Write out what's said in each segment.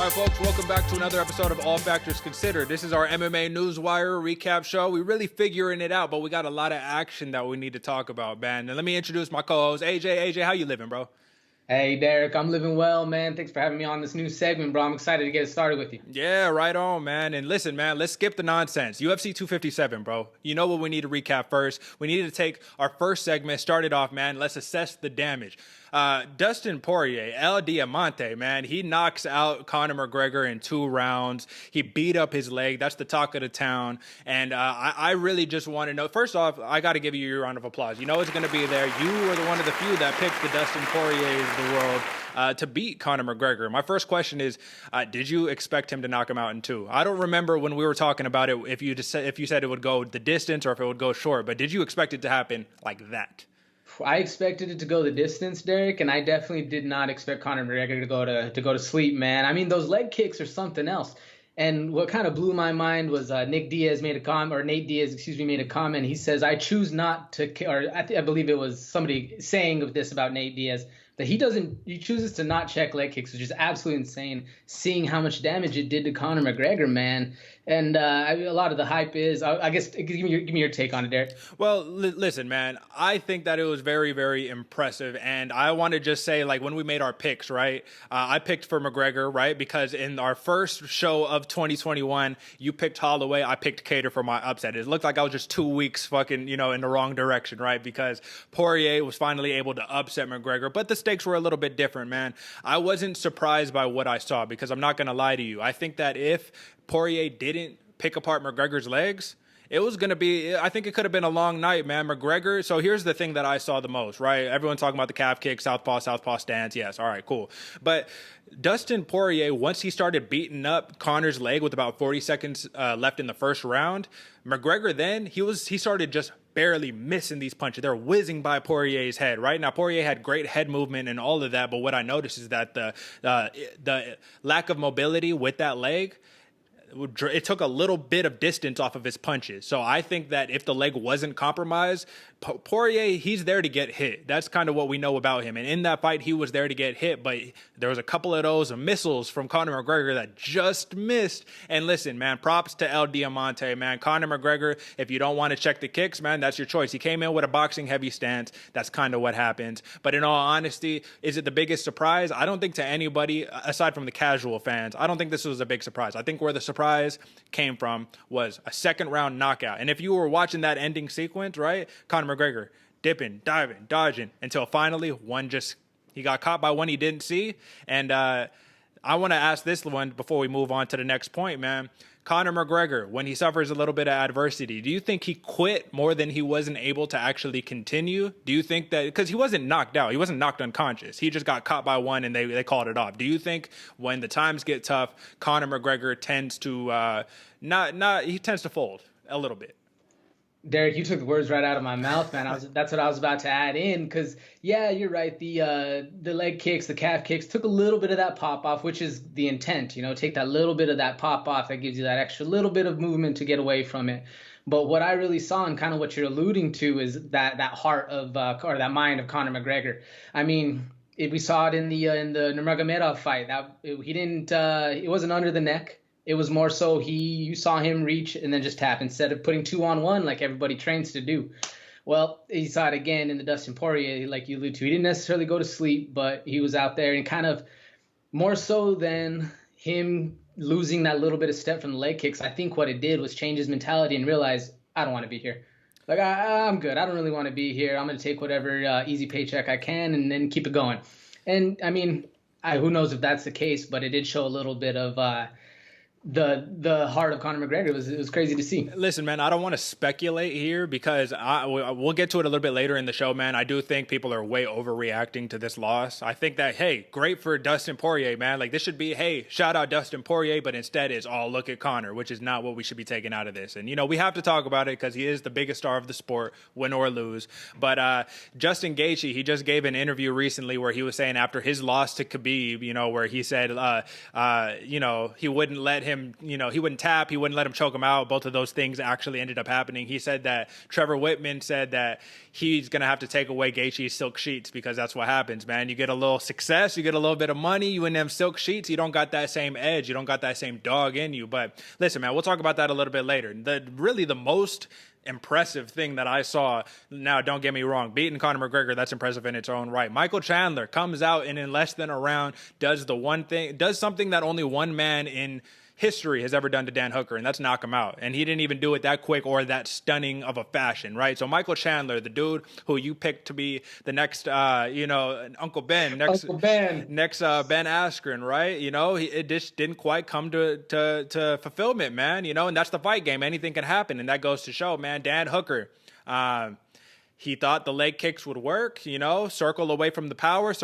right, folks, welcome back to another episode of All Factors Considered. This is our MMA News Wire recap show. We're really figuring it out, but we got a lot of action that we need to talk about, man. And let me introduce my co-host, AJ. AJ, how you living, bro? Hey, Derek, I'm living well, man. Thanks for having me on this new segment, bro. I'm excited to get it started with you. Yeah, right on, man. And listen, man, let's skip the nonsense. UFC 257, bro. You know what we need to recap first. We need to take our first segment, start it off, man. Let's assess the damage. Dustin Poirier, El Diamante, man, he knocks out Conor McGregor in 2 rounds. He beat up his leg. That's the talk of the town. And I really just want to know, first off, I got to give you your round of applause. You know it's going to be there. You were one of the few that picked the Dustin Poiriers of the world to beat Conor McGregor. My first question is, did you expect him to knock him out in 2? I don't remember when we were talking about it if you said it would go the distance or if it would go short, but did you expect it to happen like that? I expected it to go the distance, Derek, and I definitely did not expect Conor McGregor to go to sleep, man. I mean, those leg kicks are something else. And what kind of blew my mind was Nate Diaz, made a comment. He says, "I choose not to," or I believe it was somebody saying of this about Nate Diaz, that he chooses to not check leg kicks, which is absolutely insane, seeing how much damage it did to Conor McGregor, man. And a lot of the hype is, I guess, give me your take on it, Derek. Well, listen, man, I think that it was very, very impressive. And I want to just say, like, when we made our picks, right, I picked for McGregor, right, because in our first show of 2021, you picked Holloway, I picked Cater for my upset. It looked like I was just 2 weeks fucking, in the wrong direction, right, because Poirier was finally able to upset McGregor. But the stakes were a little bit different, man. I wasn't surprised by what I saw because I'm not going to lie to you. I think that if Poirier didn't pick apart McGregor's legs, it was going to be, I think it could have been a long night, man. McGregor, so here's the thing that I saw the most, right? Everyone's talking about the calf kick, southpaw stance. Yes, all right, cool. But Dustin Poirier, once he started beating up Conor's leg with about 40 seconds left in the first round, McGregor then, he started just barely missing these punches. They're whizzing by Poirier's head, right? Now, Poirier had great head movement and all of that, but what I noticed is that the lack of mobility with that leg, it took a little bit of distance off of his punches. So I think that if the leg wasn't compromised, Poirier, he's there to get hit. That's kind of what we know about him. And in that fight, he was there to get hit, but there was a couple of those missiles from Conor McGregor that just missed. And listen, man, props to El Diamante, man. Conor McGregor, if you don't want to check the kicks, man, that's your choice. He came in with a boxing heavy stance. That's kind of what happened. But in all honesty, is it the biggest surprise? I don't think to anybody, aside from the casual fans, I don't think this was a big surprise. I think where the surprise came from was a second round knockout. And if you were watching that ending sequence, right, Conor McGregor dipping, diving, dodging until finally he got caught by one he didn't see. And I want to ask this one before we move on to the next point, man. Conor McGregor, when he suffers a little bit of adversity, do you think he quit more than he wasn't able to actually continue? Do you think that, because he wasn't knocked out, he wasn't knocked unconscious, he just got caught by one and they called it off. Do you think when the times get tough, Conor McGregor tends to he tends to fold a little bit? Derek, you took the words right out of my mouth, man. That's what I was about to add in, because yeah, you're right. The leg kicks, the calf kicks took a little bit of that pop off, which is the intent. Take that little bit of that pop off that gives you that extra little bit of movement to get away from it. But what I really saw, and kind of what you're alluding to, is that heart of or that mind of Conor McGregor. I mean, we saw it in the Nurmagomedov fight. It wasn't under the neck. It was more so you saw him reach and then just tap instead of putting 2-on-1 like everybody trains to do. Well, you saw it again in the Dustin Poirier, like you alluded to. He didn't necessarily go to sleep, but he was out there, and kind of more so than him losing that little bit of step from the leg kicks, I think what it did was change his mentality and realize, I don't want to be here. Like, I'm good. I don't really want to be here. I'm going to take whatever easy paycheck I can and then keep it going. And, I mean, who knows if that's the case, but it did show a little bit of the heart of Conor McGregor. It was crazy to see. Listen, man, I don't want to speculate here because we'll get to it a little bit later in the show, man. I do think people are way overreacting to this loss. I think that, hey, great for Dustin Poirier, man. Like, this should be, hey, shout out Dustin Poirier, but instead it's, oh, look at Conor, which is not what we should be taking out of this. And, we have to talk about it because he is the biggest star of the sport, win or lose. But Justin Gaethje, he just gave an interview recently where he was saying after his loss to Khabib, where he said, he wouldn't let him him, he wouldn't tap, he wouldn't let him choke him out. Both of those things actually ended up happening. He said that Trevor Whitman said that he's going to have to take away Gaethje's silk sheets because that's what happens, man. You get a little success, you get a little bit of money, you win them silk sheets, you don't got that same edge, you don't got that same dog in you. But listen, man, we'll talk about that a little bit later. Really the most impressive thing that I saw, now don't get me wrong, beating Conor McGregor, that's impressive in its own right. Michael Chandler comes out and in less than a round does something that only one man in history has ever done to Dan Hooker, and that's knock him out. And he didn't even do it that quick or that stunning of a fashion, right? So Michael Chandler, the dude who you picked to be the next, Uncle Ben, Ben Askren, right? It just didn't quite come to fulfillment, man. And that's the fight game. Anything can happen, and that goes to show, man. Dan Hooker, he thought the leg kicks would work, circle away from the power.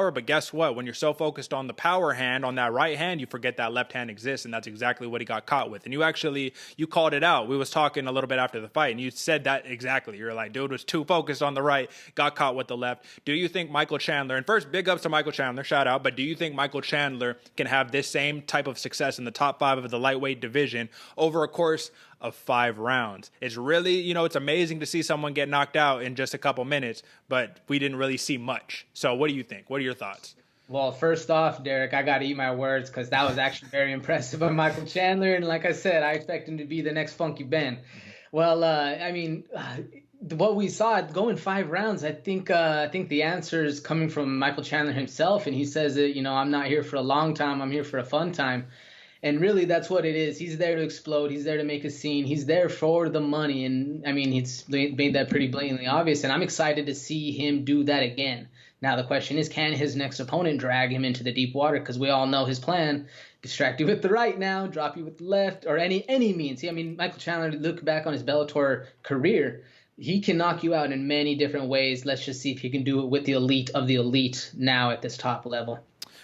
But guess what? When you're so focused on the power hand, on that right hand, you forget that left hand exists. And that's exactly what he got caught with. And you called it out. We was talking a little bit after the fight and you said that exactly. You're like, dude was too focused on the right, got caught with the left. Do you think Michael Chandler, and first big ups to Michael Chandler, shout out, but do you think Michael Chandler can have this same type of success in the top 5 of the lightweight division over a course of 5 rounds? It's really, it's amazing to see someone get knocked out in just a couple minutes, but we didn't really see much. So what do you think? What are your thoughts? Well, first off, Derek, I got to eat my words because that was actually very impressive of Michael Chandler. And like I said, I expect him to be the next Funky Ben. Well, what we saw going 5 rounds, I think the answer is coming from Michael Chandler himself. And he says that, I'm not here for a long time. I'm here for a fun time. And really, that's what it is. He's there to explode. He's there to make a scene. He's there for the money. And, he's made that pretty blatantly obvious. And I'm excited to see him do that again. Now, the question is, can his next opponent drag him into the deep water? Because we all know his plan. Distract you with the right now, drop you with the left, or any means. Michael Chandler, look back on his Bellator career. He can knock you out in many different ways. Let's just see if he can do it with the elite of the elite now at this top level.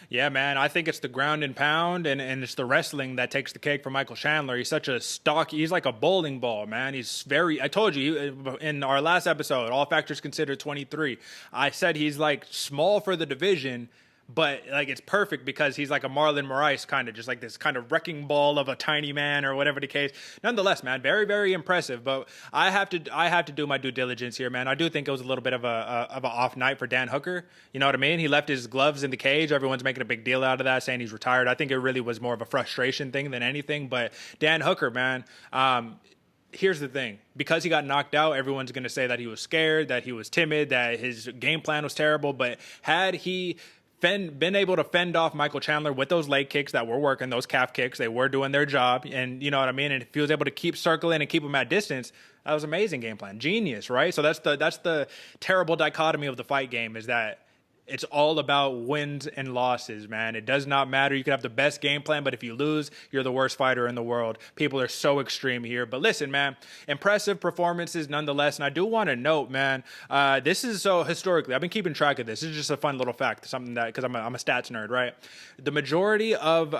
Yeah, man, I think it's the ground and pound and it's the wrestling that takes the cake for Michael Chandler. He's such a stocky, he's like a bowling ball, man. I told you in our last episode, all factors considered 23, I said he's like small for the division, but like it's perfect because he's like a Marlon Moraes kind of, just like this kind of wrecking ball of a tiny man or whatever the case. Nonetheless, man, very, very impressive. But I have to do my due diligence here, man. I do think it was a little bit of a off night for Dan Hooker. You know what I mean? He left his gloves in the cage. Everyone's making a big deal out of that, saying he's retired. I think it really was more of a frustration thing than anything. But Dan Hooker, man, here's the thing. Because he got knocked out, everyone's going to say that he was scared, that he was timid, that his game plan was terrible. But had he been able to fend off Michael Chandler with those leg kicks that were working, those calf kicks, they were doing their job, and you know what I mean? And if he was able to keep circling and keep him at distance, that was an amazing game plan. Genius, right? So that's the terrible dichotomy of the fight game, is that it's all about wins and losses, man. It does not matter. You could have the best game plan, but if you lose, you're the worst fighter in the world. People are so extreme here. But listen, man, impressive performances nonetheless. And I do want to note, man, this is so historically, I've been keeping track of this. This is just a fun little fact, something that, because I'm a stats nerd, right? The majority of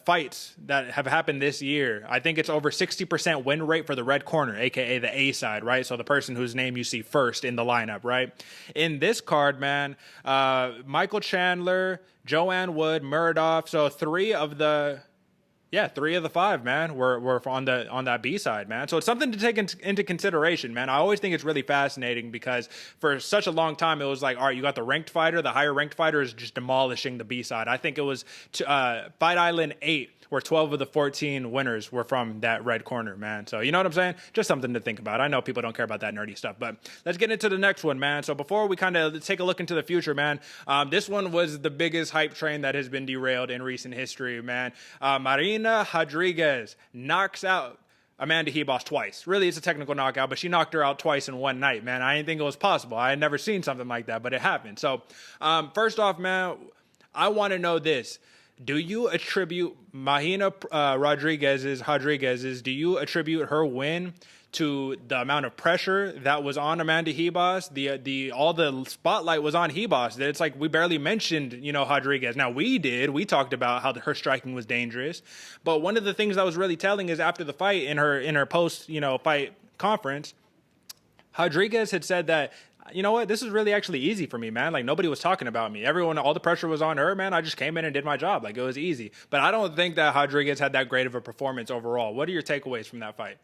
fights that have happened this year, I think it's over 60% win rate for the red corner, aka the A side, right? So the person whose name you see first in the lineup, right? In this card, man, Michael Chandler, Joanne Wood, Muradov. So three of the 5, man, were on that B side, man. So it's something to take into consideration, man. I always think it's really fascinating because for such a long time it was like, all right, you got the ranked fighter, the higher ranked fighter is just demolishing the B side. I think it was Fight Island 8. Where 12 of the 14 winners were from that red corner, man. So you know what I'm saying? Just something to think about. I know people don't care about that nerdy stuff, but let's get into the next one, man. So before we kind of take a look into the future, man, this one was the biggest hype train that has been derailed in recent history, man. Marina Rodriguez knocks out Amanda Ribas twice. Really, it's a technical knockout, but she knocked her out twice in one night, man. I didn't think it was possible. I had never seen something like that, but it happened. So first off, man, I want to know this. Do you attribute Marina Rodriguez's, do you attribute her win to the amount of pressure that was on Amanda Ribas? All the spotlight was on Ribas. It's like we barely mentioned, Rodriguez. Now we talked about how her striking was dangerous. But one of the things that was really telling is after the fight in her post, fight conference, Rodriguez had said that you know what? This is really actually easy for me, man. Like, nobody was talking about me. Everyone, all the pressure was on her, man. I just came in and did my job. Like, it was easy. But I don't think that Rodriguez had that great of a performance overall. What are your takeaways from that fight?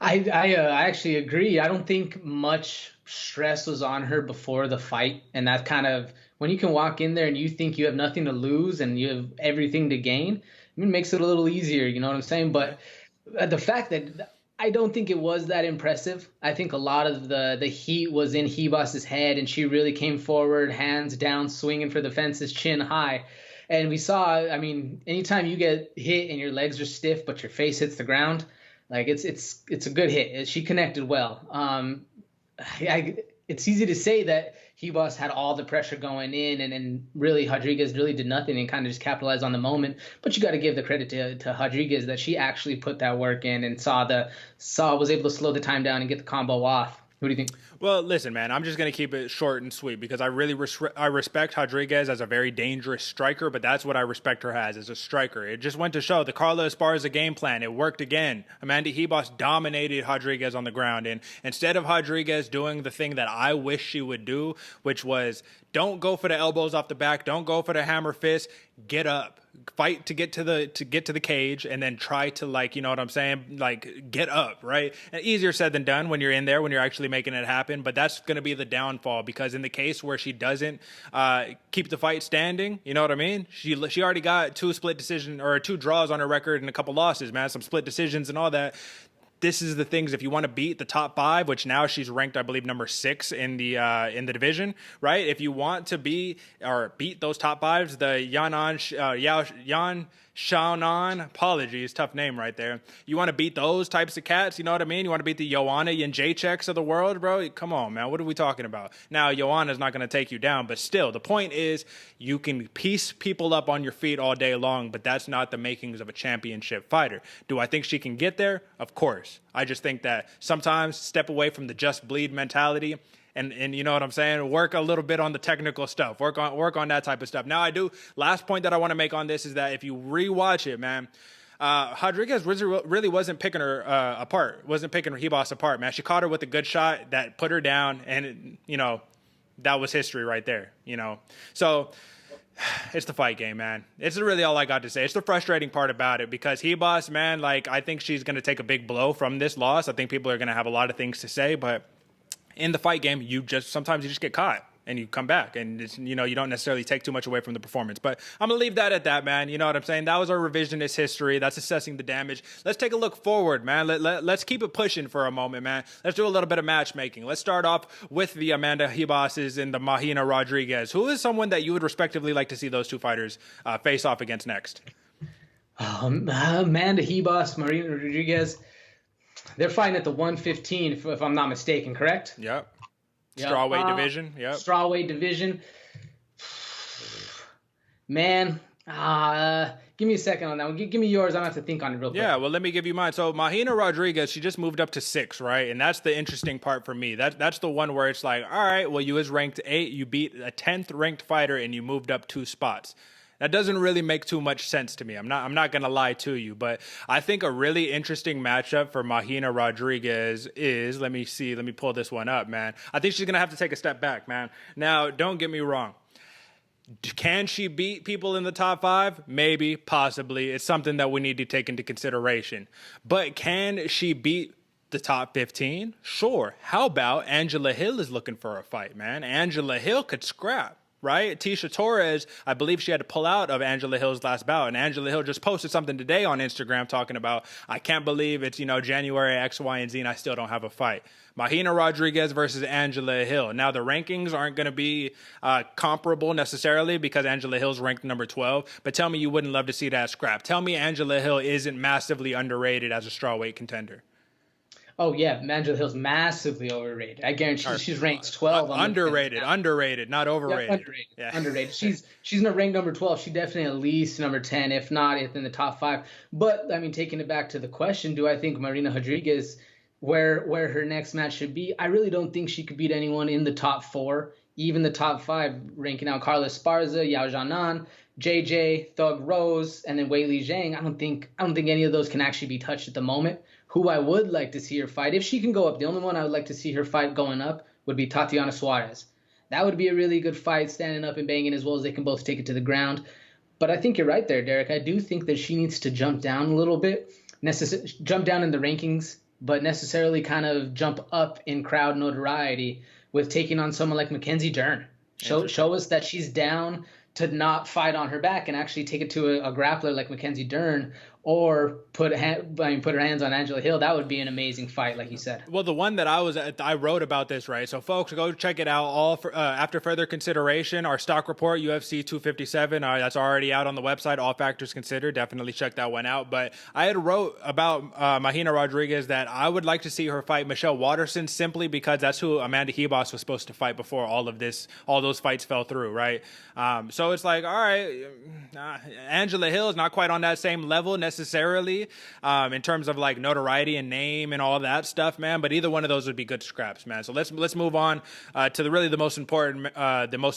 I actually agree. I don't think much stress was on her before the fight, and that kind of, when you can walk in there and you think you have nothing to lose and you have everything to gain, it makes it a little easier. You know what I'm saying? But the fact that I don't think it was that impressive. I think a lot of the heat was in Ribas's head, and she really came forward, hands down, swinging for the fences, chin high. And we saw, I mean, anytime you get hit and your legs are stiff but your face hits the ground, like it's a good hit. She connected well. It's easy to say that Ribas had all the pressure going in, and really Rodriguez really did nothing and kind of just capitalized on the moment. But you got to give the credit to Rodriguez that she actually put that work in and was able to slow the time down and get the combo off. What do you think? Well, listen, man, I'm just going to keep it short and sweet because I really I respect Rodriguez as a very dangerous striker, but that's what I respect her as a striker. It just went to show the Carla Esparza game plan. It worked again. Amanda Ribas dominated Rodriguez on the ground, and instead of Rodriguez doing the thing that I wish she would do, which was don't go for the elbows off the back, don't go for the hammer fist, get up. Fight to get to the cage and then try to, like, you know what I'm saying, like, get up, right? And easier said than done when you're in there, when you're actually making it happen. But that's going to be the downfall, because in the case where she doesn't keep the fight standing, you know what I mean? She already got two draws on her record and a couple losses, man, some split decisions and all that. This is the things, if you want to beat the top five, which now she's ranked, I believe, number 6 in the division, right? If you want to beat those top fives, the Yan Xiaonan, apologies, tough name right there. You want to beat those types of cats, you know what I mean? You want to beat the Joanna Jędrzejczyks of the world, bro? Come on, man. What are we talking about? Now, Joanna's not going to take you down, but still, the point is you can piece people up on your feet all day long, but that's not the makings of a championship fighter. Do I think she can get there? Of course. I just think that sometimes step away from the just bleed mentality and you know what I'm saying? Work a little bit on the technical stuff. Work on that type of stuff. Now, last point that I want to make on this is that if you rewatch it, man, Rodriguez really wasn't picking her apart. Wasn't picking Ribas apart, man. She caught her with a good shot that put her down, and that was history right there. So it's the fight game, man. It's really all I got to say. It's the frustrating part about it because Ribas, man, like, I think she's going to take a big blow from this loss. I think people are going to have a lot of things to say, but in the fight game, sometimes you just get caught and you come back, and you don't necessarily take too much away from the performance. But I'm gonna leave that at that, man. You know what I'm saying? That was our revisionist history. That's assessing the damage. Let's take a look forward, man. Let's keep it pushing for a moment, man. Let's do a little bit of matchmaking. Let's start off with the Amanda Ribases and the Marina Rodriguez. Who is someone that you would respectively like to see those two fighters face off against next? Amanda Ribas, Marina Rodriguez. They're fighting at the 115, if I'm not mistaken, correct? Yep. Strawweight division. Yep. Strawweight division. Man, give me a second on that one. Give me yours. I don't have to think on it real quick. Yeah, well, let me give you mine. So Marina Rodriguez, she just moved up to 6, right? And that's the interesting part for me. That's the one where it's like, all right, well, you was ranked 8. You beat a 10th ranked fighter, and you moved up 2 spots. That doesn't really make too much sense to me. I'm not going to lie to you, but I think a really interesting matchup for Marina Rodriguez is, let me pull this one up, man. I think she's going to have to take a step back, man. Now, don't get me wrong. Can she beat people in the top 5? Maybe, possibly. It's something that we need to take into consideration. But can she beat the top 15? Sure. How about Angela Hill is looking for a fight, man? Angela Hill could scrap. Right? Tisha Torres, I believe she had to pull out of Angela Hill's last bout. And Angela Hill just posted something today on Instagram talking about, I can't believe it's, January X, Y, and Z, and I still don't have a fight. Marina Rodriguez versus Angela Hill. Now, the rankings aren't going to be comparable necessarily because Angela Hill's ranked number 12. But tell me you wouldn't love to see that scrap. Tell me Angela Hill isn't massively underrated as a strawweight contender. Oh, yeah. Angela Hill's massively overrated. I guarantee she's ranked 12. Underrated, not overrated. Yeah, underrated. She's in ranked number 12. She definitely at least number 10, if not in the top 5. But, I mean, taking it back to the question, do I think Marina Rodriguez, where her next match should be? I really don't think she could beat anyone in the top 4, even the top 5, ranking out Carla Esparza, Yao Jianan, JJ, Thug Rose, and then Weili Zhang. I don't think any of those can actually be touched at the moment. Who I would like to see her fight, if she can go up, the only one I would like to see her fight going up would be Tatiana Suarez. That would be a really good fight, standing up and banging as well as they can both take it to the ground. But I think you're right there, Derek. I do think that she needs to jump down a little bit, jump down in the rankings, but necessarily kind of jump up in crowd notoriety with taking on someone like Mackenzie Dern. Show us that she's down to not fight on her back and actually take it to a grappler like Mackenzie Dern, or put her hands on Angela Hill. That would be an amazing fight, like you said. Well, the one that I wrote about this, right? So, folks, go check it out. After further consideration, our stock report, UFC 257, that's already out on the website. All factors considered. Definitely check that one out. But I had wrote about Marina Rodriguez that I would like to see her fight Michelle Waterson, simply because that's who Amanda Ribas was supposed to fight before all those fights fell through, right? So it's like, all right, Angela Hill is not quite on that same level necessarily in terms of like notoriety and name and all that stuff, man. But either one of those would be good scraps, man. So let's move on to the most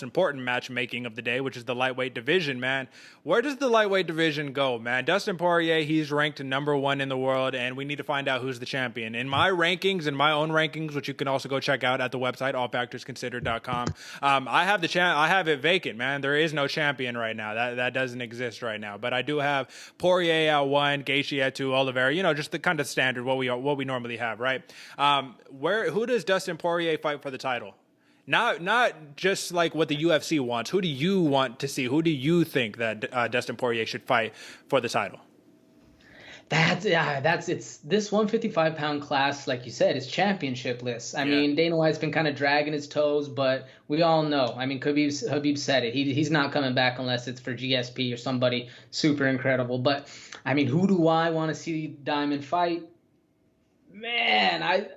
important matchmaking of the day, which is the lightweight division, man. Where does the lightweight division go, man? Dustin Poirier, he's ranked number 1 in the world, and we need to find out who's the champion. In my rankings, in my own rankings, which you can also go check out at the website, allfactorsconsidered.com, I have it vacant, man. There is no champion right now. That doesn't exist right now. But I do have Poirier at 1, Gaethje at 2, Oliveira, just the kind of standard what we normally have, right? Who does Dustin Poirier fight for the title? Not just like what the UFC wants. Who do you want to see? Who do you think that Dustin Poirier should fight for the title? It's this 155-pound class, like you said, is championship list. I mean, Dana White's been kind of dragging his toes, but we all know. I mean, Khabib said it. He's not coming back unless it's for GSP or somebody super incredible. But I mean, who do I want to see Diamond fight? Man,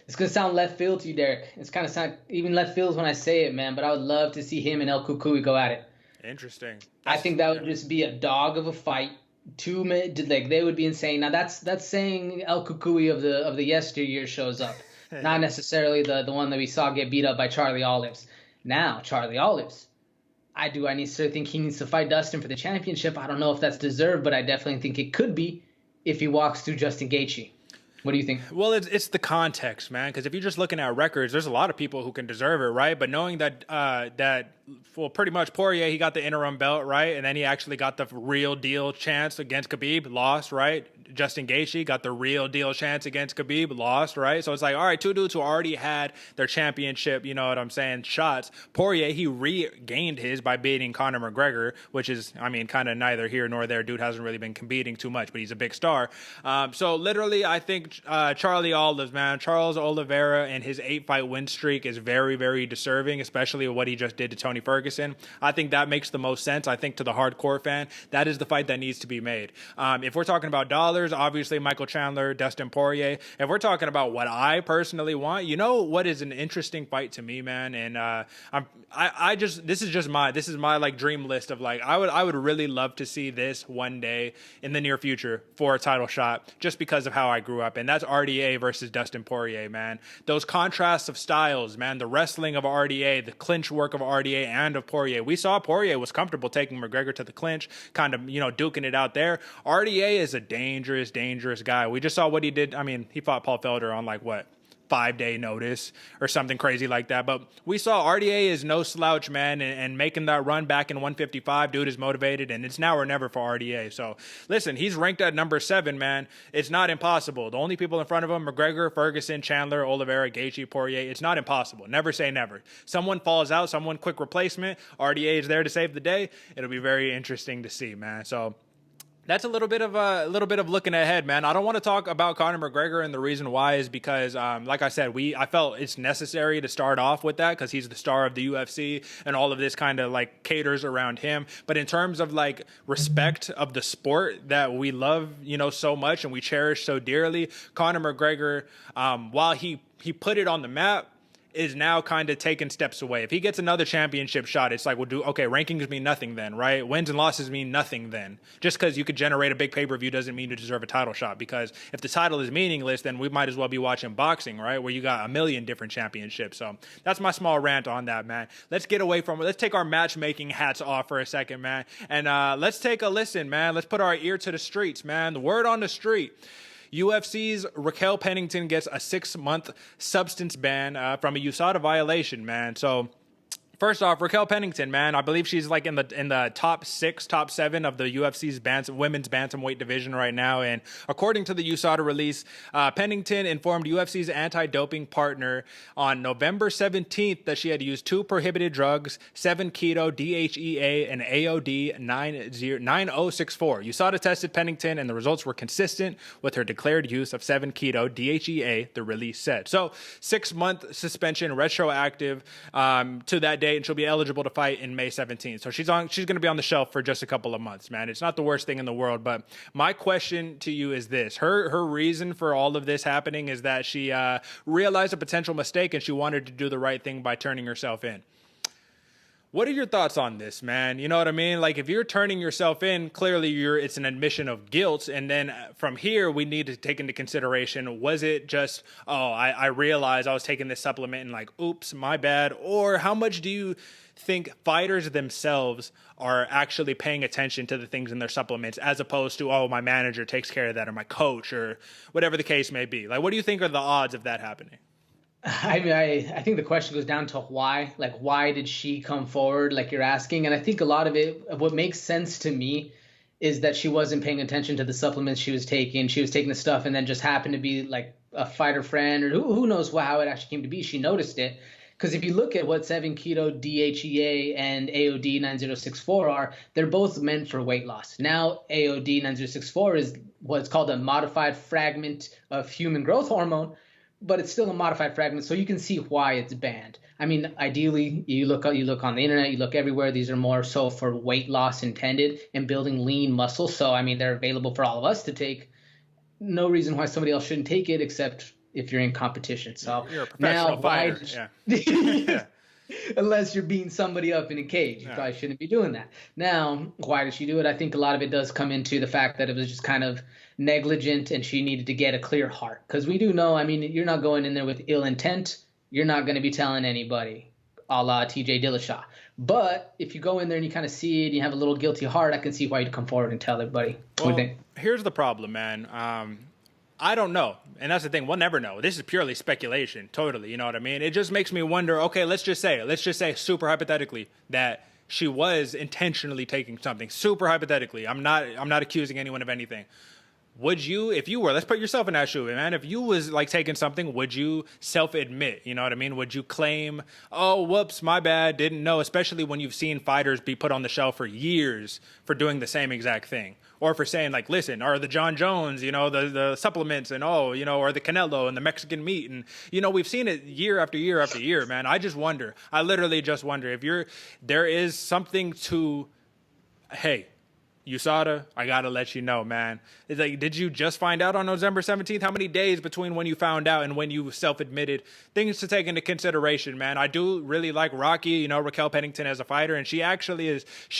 it's gonna sound left field to you, Derek. It's kind of sound even left field when I say it, man. But I would love to see him and El Cucuy go at it. Interesting. I think that would just be a dog of a fight. They would be insane. Now that's saying El Cucuy of the yesteryear shows up, not necessarily the one that we saw get beat up by Charlie Olives. Now Charlie Olives, I still think he needs to fight Dustin for the championship. I don't know if that's deserved, but I definitely think it could be if he walks through Justin Gaethje. What do you think? Well, it's the context, man. Because if you're just looking at records, there's a lot of people who can deserve it, right? But knowing that pretty much Poirier, he got the interim belt, right? And then he actually got the real deal chance against Khabib, lost, right? Justin Gaethje got the real deal chance against Khabib, lost, right? So it's like, all right, two dudes who already had their championship, you know what I'm saying, shots. Poirier, he regained his by beating Conor McGregor, which is, I mean, kind of neither here nor there. Dude hasn't really been competing too much, but he's a big star. So literally, I think Charlie Olives, man, Charles Oliveira and his 8-fight win streak is very, very deserving, especially what he just did to Tony Ferguson. I think that makes the most sense. I think to the hardcore fan, that is the fight that needs to be made. If we're talking about dollars, obviously Michael Chandler, Dustin Poirier. If we're talking about what I personally want, you know what is an interesting fight to me, man, and this is my like dream list of like I would really love to see this one day in the near future for a title shot, just because of how I grew up, and that's RDA versus Dustin Poirier, man. Those contrasts of styles, man, the wrestling of RDA, the clinch work of RDA and of Poirier. We saw Poirier was comfortable taking McGregor to the clinch, kind of, duking it out there. RDA is a dangerous guy. We just saw what he did. I mean, he fought Paul Felder on 5-day notice or something crazy like that. But we saw RDA is no slouch, man, and making that run back in 155, dude is motivated, and it's now or never for RDA. So listen, he's ranked at number 7, man. It's not impossible. The only people in front of him, McGregor, Ferguson, Chandler, Oliveira, Gaethje, Poirier. It's not impossible. Never say never. Someone falls out, someone quick replacement. RDA is there to save the day. It'll be very interesting to see, man. So that's a little bit of looking ahead, man. I don't want to talk about Conor McGregor, and the reason why is because, like I said, I felt it's necessary to start off with that because he's the star of the UFC, and all of this kind of like caters around him. But in terms of like respect of the sport that we love, so much and we cherish so dearly, Conor McGregor, while he put it on the map, is now kind of taking steps away. If he gets another championship shot, it's like, rankings mean nothing then, right? Wins and losses mean nothing then. Just because you could generate a big pay-per-view doesn't mean you deserve a title shot, because if the title is meaningless, then we might as well be watching boxing, right? Where you got a million different championships. So that's my small rant on that, man. Let's take our matchmaking hats off for a second, man. And let's take a listen, man. Let's put our ear to the streets, man. The word on the street. UFC's Raquel Pennington gets a 6-month substance ban from a USADA violation, man. So first off, Raquel Pennington, man, I believe she's like in the top 6, top 7 of the UFC's women's bantamweight division right now. And according to the USADA release, Pennington informed UFC's anti-doping partner on November 17th that she had used 2 prohibited drugs, 7-keto, DHEA, and AOD 9064. USADA tested Pennington, and the results were consistent with her declared use of 7-keto, DHEA, the release said. So 6-month suspension, retroactive to that day, and she'll be eligible to fight in May 17th. So she's going to be on the shelf for just a couple of months, man. It's not the worst thing in the world, but my question to you is this. Her reason for all of this happening is that she realized a potential mistake and she wanted to do the right thing by turning herself in. What are your thoughts on this, man? You know what I mean? Like, if you're turning yourself in, clearly it's an admission of guilt. And then from here, we need to take into consideration, was it just, I realized I was taking this supplement and like, oops, my bad? Or how much do you think fighters themselves are actually paying attention to the things in their supplements as opposed to, my manager takes care of that, or my coach, or whatever the case may be? Like, what do you think are the odds of that happening? I mean, I think the question goes down to why. Like, why did she come forward, like you're asking? And I think a lot of what makes sense to me is that she wasn't paying attention to the supplements she was taking. She was taking the stuff and then just happened to be like a fighter friend, or who knows how it actually came to be. She noticed it. Because if you look at what 7-keto, DHEA, and AOD 9064 are, they're both meant for weight loss. Now, AOD 9064 is what's called a modified fragment of human growth hormone, but it's still a modified fragment, so you can see why it's banned. I mean, ideally, you look on the internet, you look everywhere, these are more so for weight loss intended and building lean muscle. So, I mean, they're available for all of us to take. No reason why somebody else shouldn't take it, except if you're in competition. So you're a professional fighter. Yeah. Unless you're beating somebody up in a cage, you probably shouldn't be doing that. Now, why did she do it? I think a lot of it does come into the fact that it was just kind of negligent and she needed to get a clear heart. Because we do know, I mean, you're not going in there with ill intent. You're not going to be telling anybody, a la TJ Dillashaw. But if you go in there and you kind of see it and you have a little guilty heart, I can see why you'd come forward and tell everybody. What do you think? Here's the problem, man. I don't know. And that's the thing. We'll never know. This is purely speculation. Totally. You know what I mean? It just makes me wonder, okay, let's just say super hypothetically that she was intentionally taking something. Super hypothetically. I'm not accusing anyone of anything. Would you, if you were, let's put yourself in that shoe, man. If you was like taking something, would you self-admit? You know what I mean? Would you claim, oh, whoops, my bad, didn't know, especially when you've seen fighters be put on the shelf for years for doing the same exact thing? Or for saying like, listen, or the John Jones, you know, the supplements and or the Canelo and the Mexican meat. And, we've seen it year after year after year, man. I literally just wonder if there is something to, hey, USADA, I got to let you know, man. It's like, did you just find out on November 17th? How many days between when you found out and when you self-admitted? Things to take into consideration, man. I do really like Raquel Pennington as a fighter, and she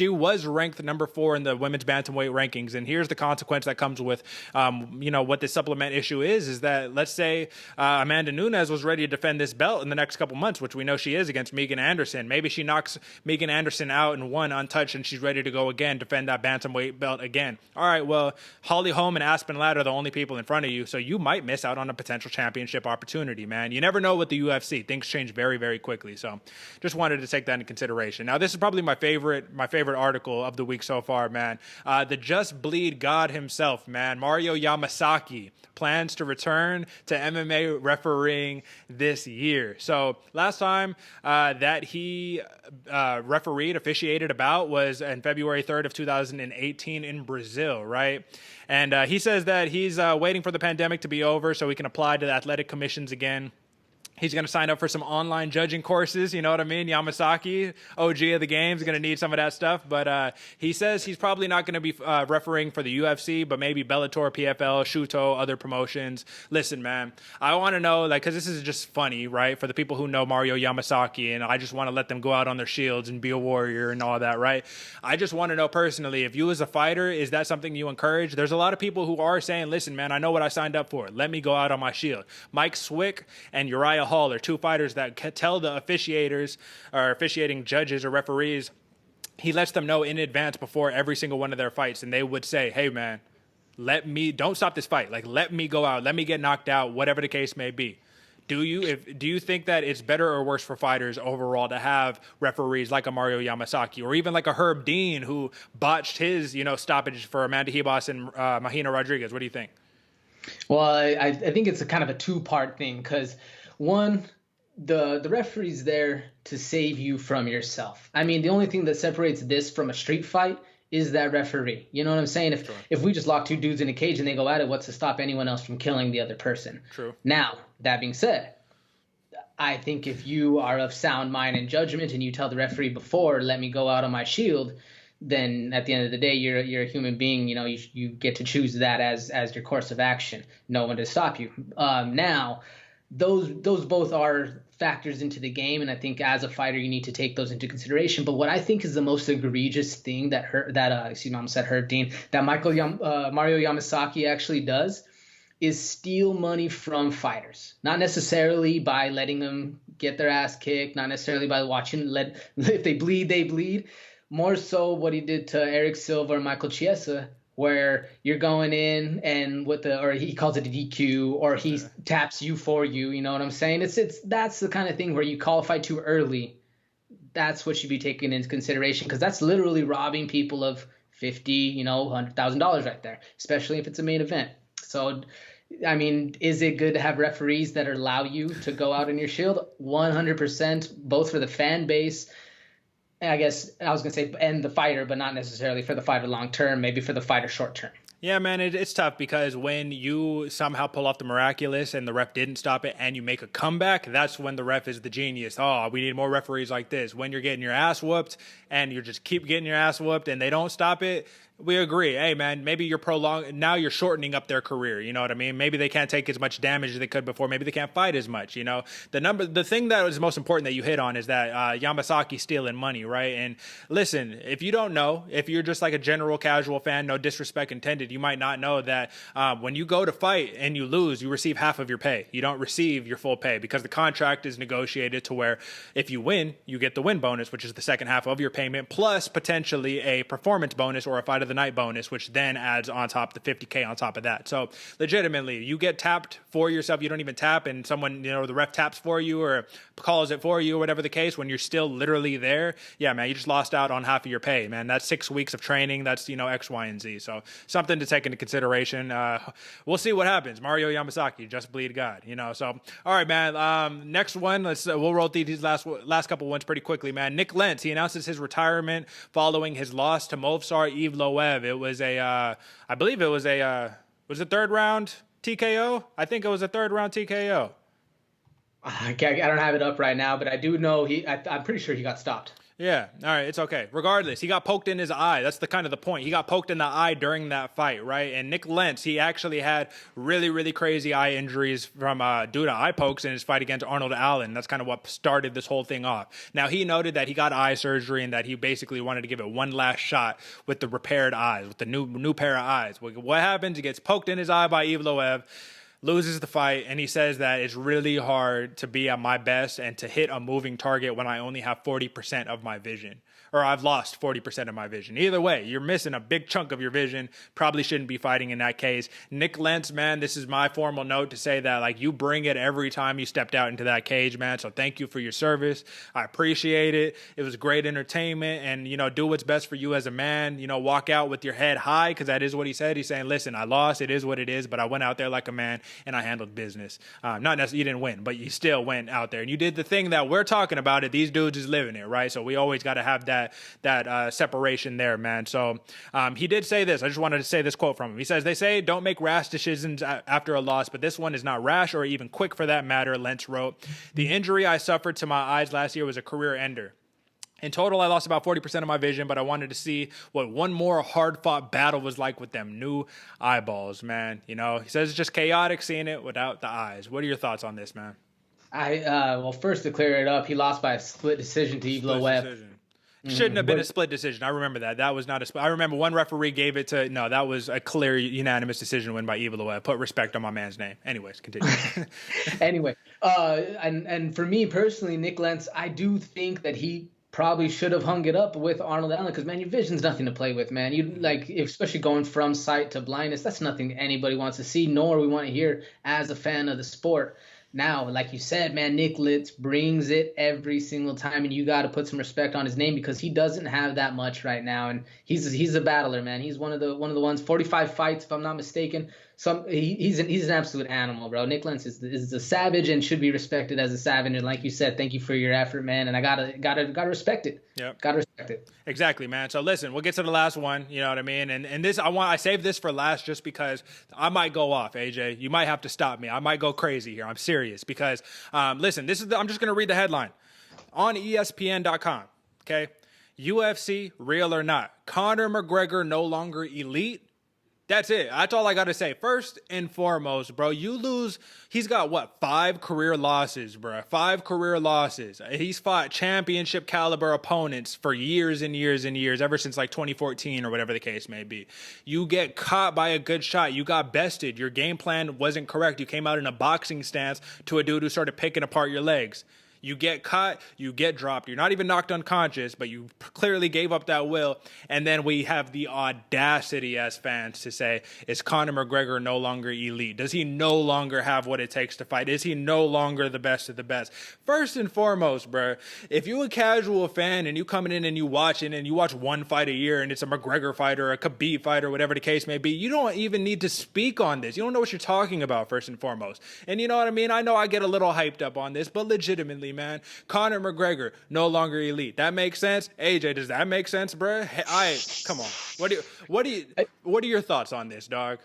was ranked number 4 in the women's bantamweight rankings. And here's the consequence that comes with, what the supplement issue is that let's say Amanda Nunes was ready to defend this belt in the next couple months, which we know she is against Megan Anderson. Maybe she knocks Megan Anderson out and won untouched, and she's ready to go again, defend that bantamweight belt again. All right, well, Holly Holm and Aspen Ladd are the only people in front of you, so you might miss out on a potential championship opportunity, man. You never know with the UFC. Things change very, very quickly, so just wanted to take that into consideration. Now, this is probably my favorite article of the week so far, man. The Just Bleed God himself, man, Mario Yamasaki, plans to return to MMA refereeing this year. So last time that he officiated a bout was in February 3rd of 2018 in Brazil, right? And he says that he's waiting for the pandemic to be over so he can apply to the athletic commissions again. He's going to sign up for some online judging courses. You know what I mean? Yamasaki, OG of the game, is going to need some of that stuff. But he says he's probably not going to be refereeing for the UFC, but maybe Bellator, PFL, Shuto, other promotions. Listen, man, I want to know, because this is just funny, right? For the people who know Mario Yamasaki, and I just want to let them go out on their shields and be a warrior and all that, right? I just want to know personally, if you as a fighter, is that something you encourage? There's a lot of people who are saying, listen, man, I know what I signed up for. Let me go out on my shield. Mike Swick and Uriah Hall are 2 fighters that tell the officiators or officiating judges or referees, he lets them know in advance before every single one of their fights, and they would say, hey, man, don't stop this fight. Like, let me go out, let me get knocked out, whatever the case may be. Do you think that it's better or worse for fighters overall to have referees like a Mario Yamasaki or even like a Herb Dean who botched his, stoppage for Amanda Ribas and Marina Rodriguez? What do you think? Well, I think it's a kind of a two-part thing because one, the referee's there to save you from yourself. I mean, the only thing that separates this from a street fight is that referee. You know what I'm saying? If we just lock two dudes in a cage and they go at it, what's to stop anyone else from killing the other person? True. Now, that being said, I think if you are of sound mind and judgment and you tell the referee before, let me go out on my shield, then at the end of the day, you're a human being. You get to choose that as your course of action. No one to stop you. Now, those both are factors into the game, and I think as a fighter you need to take those into consideration. But what I think is the most egregious thing that I almost said Herb Dean, that Mario Yamasaki actually does is steal money from fighters. Not necessarily by letting them get their ass kicked, not necessarily by watching if they bleed, they bleed. More so what he did to Eric Silva or Michael Chiesa, where you're going in and or he calls it a DQ, or he taps you for you. You know what I'm saying? That's the kind of thing where you call a fight too early. That's what should be taken into consideration, because that's literally robbing people of $50,000, $100,000 right there, especially if it's a main event. So, I mean, is it good to have referees that allow you to go out on your shield? 100%, both for the fan base, I guess I was going to say, and the fighter, but not necessarily for the fighter long term, maybe for the fighter short term. Yeah, man, it's tough because when you somehow pull off the miraculous and the ref didn't stop it and you make a comeback, that's when the ref is the genius. Oh, we need more referees like this. When you're getting your ass whooped and you just keep getting your ass whooped and they don't stop it, we agree. Hey, man, maybe now you're shortening up their career. You know what I mean? Maybe they can't take as much damage as they could before. Maybe they can't fight as much. The thing that was most important that you hit on is that Yamasaki stealing money, right? And listen, if you don't know, if you're just like a general casual fan, no disrespect intended, you might not know that when you go to fight and you lose, you receive half of your pay. You don't receive your full pay because the contract is negotiated to where if you win, you get the win bonus, which is the second half of your payment, plus potentially a performance bonus or a fight of the night bonus, which then adds on top the $50K on top of that. So legitimately, you get tapped for yourself. You don't even tap, and someone, the ref taps for you or calls it for you or whatever the case, when you're still literally there. Yeah, man, you just lost out on half of your pay, man. That's 6 weeks of training. That's, X, Y, and Z. So something to take into consideration. We'll see what happens. Mario Yamasaki, just bleed God, So, all right, man. Next one, we'll roll through these last couple ones pretty quickly, man. Nik Lentz, he announces his retirement following his loss to Movsar Evloev. It was I believe it was was it third round TKO? I think it was a third round TKO. I don't have it up right now, but I do know I'm pretty sure he got stopped. Yeah, all right, it's okay. Regardless, he got poked in his eye. That's the kind of the point. He got poked in the eye during that fight, right? And Nik Lentz, he actually had really, really crazy eye injuries from due to eye pokes in his fight against Arnold Allen. That's kind of what started this whole thing off. Now, he noted that he got eye surgery and that he basically wanted to give it one last shot with the repaired eyes, with the new pair of eyes. What happens? He gets poked in his eye by Evloev, loses the fight, and he says that it's really hard to be at my best and to hit a moving target when I only have 40% of my vision, or I've lost 40% of my vision. Either way, you're missing a big chunk of your vision. Probably shouldn't be fighting in that case. Nik Lentz, man, this is my formal note to say that, like, you bring it every time you stepped out into that cage, man. So thank you for your service. I appreciate it. It was great entertainment, and, do what's best for you as a man. Walk out with your head high, because that is what he said. He's saying, listen, I lost. It is what it is, but I went out there like a man, and I handled business. Not necessarily, you didn't win, but you still went out there and you did the thing that we're talking about. It, these dudes is living it, right? So we always got to have that separation there, man. So he did say this. I just wanted to say this quote from him. He says, "They say don't make rash decisions after a loss, but this one is not rash or even quick for that matter." Lentz wrote, "The injury I suffered to my eyes last year was a career ender. In total, I lost about 40% of my vision, but I wanted to see what one more hard-fought battle was like with them new eyeballs, man." He says it's just chaotic seeing it without the eyes. What are your thoughts on this, man? Well, first to clear it up, he lost by a split decision to Evloev. Shouldn't have been a split decision. I remember that. That was not a split. I remember one referee gave it to, no, that was a clear unanimous decision win by Evloev. Put respect on my man's name. Anyways, continue. Anyway, and for me personally, Nik Lentz, I do think that he probably should have hung it up with Arnold Allen, because, man, your vision's nothing to play with, man. You like, especially going from sight to blindness, that's nothing anybody wants to see, nor we want to hear as a fan of the sport. Now, like you said, man, Nik Lentz brings it every single time, and you got to put some respect on his name, because he doesn't have that much right now, and he's a battler, man. He's one of the ones, 45 fights, if I'm not mistaken. He's an absolute animal, bro. Nik Lentz is a savage and should be respected as a savage. And like you said, thank you for your effort, man. And I gotta respect it. Yep. Gotta respect it. Exactly, man. So listen, we'll get to the last one. You know what I mean? And this, I saved this for last just because I might go off, AJ. You might have to stop me. I might go crazy here. I'm serious because, listen, I'm just going to read the headline on ESPN.com. Okay. UFC, real or not. Conor McGregor no longer elite. That's it. That's all I got to say. First and foremost, bro, you lose. He's got, what, 5 career losses, bro. 5 career losses. He's fought championship caliber opponents for years and years and years, ever since like 2014 or whatever the case may be. You get caught by a good shot. You got bested. Your game plan wasn't correct. You came out in a boxing stance to a dude who started picking apart your legs. You get caught, you get dropped. You're not even knocked unconscious, but you clearly gave up that will. And then we have the audacity as fans to say, is Conor McGregor no longer elite? Does he no longer have what it takes to fight? Is he no longer the best of the best? First and foremost, bro, if you're a casual fan and you coming in and you watching and you watch one fight a year and it's a McGregor fight or a Khabib fight or whatever the case may be, you don't even need to speak on this. You don't know what you're talking about, first and foremost. And you know what I mean? I know I get a little hyped up on this, but legitimately, man, Conor McGregor no longer elite. That makes sense. AJ, does that make sense, bro? Come on. What are your thoughts on this, dog?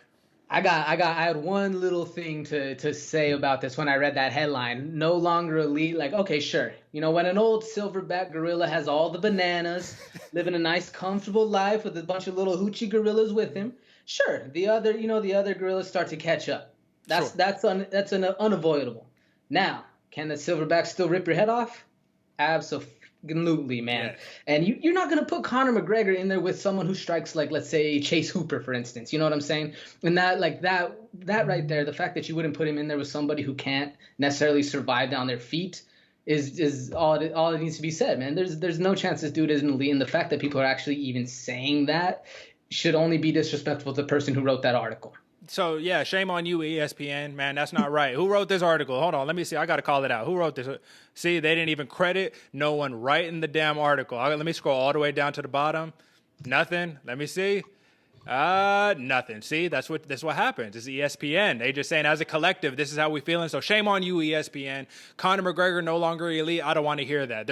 I had one little thing to say about this when I read that headline. No longer elite. Like, okay, sure. You know, when an old silverback gorilla has all the bananas, living a nice, comfortable life with a bunch of little hoochie gorillas with him, sure. The other gorillas start to catch up. That's unavoidable. Now, can the silverback still rip your head off? Absolutely, man. Yeah. And you're not going to put Conor McGregor in there with someone who strikes like, let's say, Chase Hooper, for instance. You know what I'm saying? And that right there, the fact that you wouldn't put him in there with somebody who can't necessarily survive down their feet is all it needs to be said, man. There's no chance this dude isn't elite. And the fact that people are actually even saying that should only be disrespectful to the person who wrote that article. So, yeah, shame on you, ESPN, man. That's not right. Who wrote this article? Hold on. Let me see. I got to call it out. Who wrote this? See, they didn't even credit no one writing the damn article. Let me scroll all the way down to the bottom. Nothing. Let me see. Nothing. See, that's what happens. It's ESPN. They just saying as a collective, this is how we feeling. So shame on you, ESPN. Conor McGregor no longer elite. I don't want to hear that.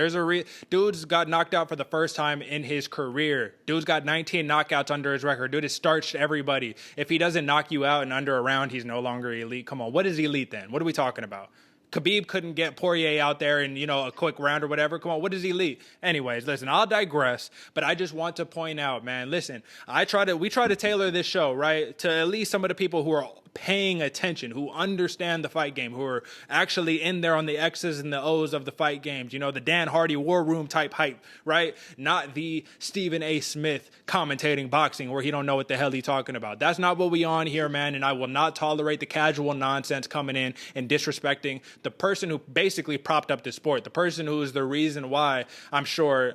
Dude's got knocked out for the first time in his career. Dude's got 19 knockouts under his record. Dude has starched everybody. If he doesn't knock you out in under a round, he's no longer elite. Come on. What is elite then? What are we talking about? Khabib couldn't get Poirier out there in, a quick round or whatever. Come on, what is elite? Anyways, listen, I'll digress, but I just want to point out, man, listen, we try to tailor this show, right, to at least some of the people who are paying attention, who understand the fight game, who are actually in there on the X's and the O's of the fight games, the Dan Hardy war room type hype, right? Not the Stephen A. Smith commentating boxing where he don't know what the hell he's talking about. That's not what we on here, man, and I will not tolerate the casual nonsense coming in and disrespecting the person who basically propped up the sport, the person who is the reason why I'm sure,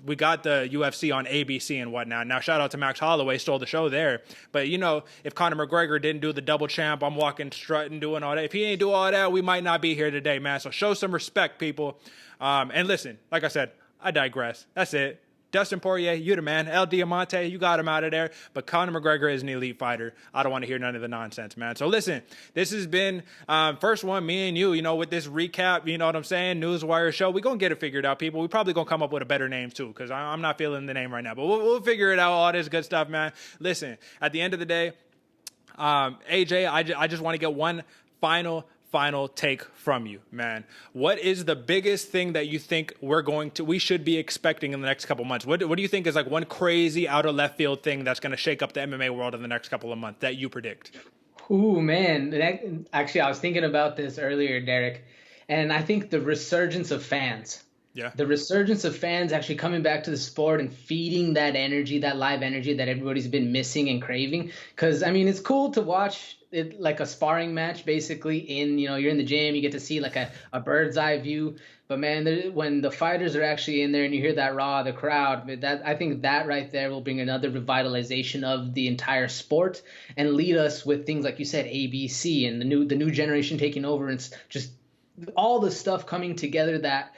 we got the UFC on ABC and whatnot. Now, shout out to Max Holloway, stole the show there. But, if Conor McGregor didn't do the double champ, I'm walking, strutting, doing all that. If he ain't do all that, we might not be here today, man. So show some respect, people. And listen, like I said, I digress. That's it. Dustin Poirier, you the man. El Diamante, you got him out of there. But Conor McGregor is an elite fighter. I don't want to hear none of the nonsense, man. So listen, this has been first one, me and you, with this recap, you know what I'm saying, News Wire show. We're going to get it figured out, people. We probably going to come up with a better name, too, because I'm not feeling the name right now. But we'll figure it out, all this good stuff, man. Listen, at the end of the day, AJ, I just want to get one final take from you, man. What is the biggest thing that you think we should be expecting in the next couple months? What do you think is like one crazy out of left field thing that's going to shake up the MMA world in the next couple of months that you predict? Ooh, man. Actually, I was thinking about this earlier, Derek, and I think the resurgence of fans. Yeah. The resurgence of fans actually coming back to the sport and feeding that energy, that live energy that everybody's been missing and craving. Because, it's cool to watch it like a sparring match, basically. You're in the gym, you get to see like a bird's eye view. But man, when the fighters are actually in there and you hear that raw, the crowd, I think that right there will bring another revitalization of the entire sport and lead us with things like you said, ABC and the new generation taking over, and it's just all the stuff coming together that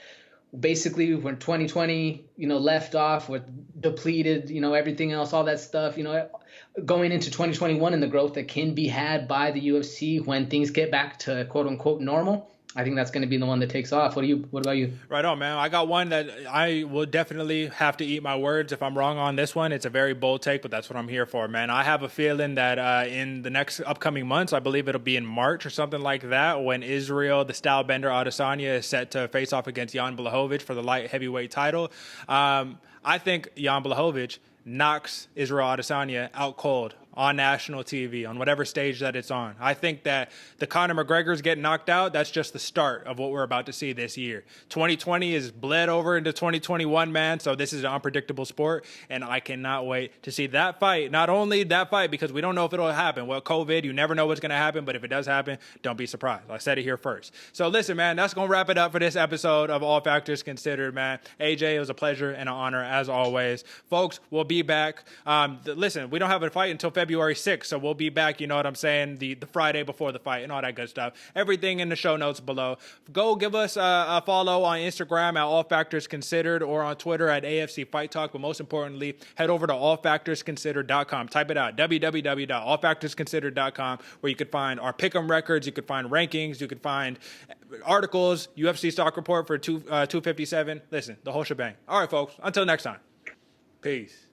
basically when 2020 left off with depleted, everything else, all that stuff, going into 2021 and the growth that can be had by the UFC when things get back to quote unquote normal. I think that's going to be the one that takes off. What about you? Right on, man. I got one that I will definitely have to eat my words if I'm wrong on this one. It's a very bold take, but that's what I'm here for, man. I have a feeling that in the next upcoming months, I believe it'll be in March or something like that, when Israel, the style bender Adesanya, is set to face off against Jan Blachowicz for the light heavyweight title. I think Jan Blachowicz knocks Israel Adesanya out cold on national TV, on whatever stage that it's on. I think that the Conor McGregors get knocked out, that's just the start of what we're about to see this year. 2020 is bled over into 2021, man, so this is an unpredictable sport, and I cannot wait to see that fight. Not only that fight, because we don't know if it'll happen. Well, COVID, you never know what's going to happen, but if it does happen, don't be surprised. I said it here first. So listen, man, that's going to wrap it up for this episode of All Factors Considered, man. AJ, it was a pleasure and an honor, as always. Folks, we'll be back. Listen, we don't have a fight until February 6th, so we'll be back, you know what I'm saying, the Friday before the fight and all that good stuff. Everything in the show notes below. Go give us a follow on Instagram at All Factors Considered or on Twitter at AFC Fight Talk, but most importantly, head over to allfactorsconsidered.com. Type it out, www.allfactorsconsidered.com, where you could find our pick'em records, you could find rankings, you could find articles, UFC stock report for 257. Listen, the whole shebang. All right, folks, until next time. Peace.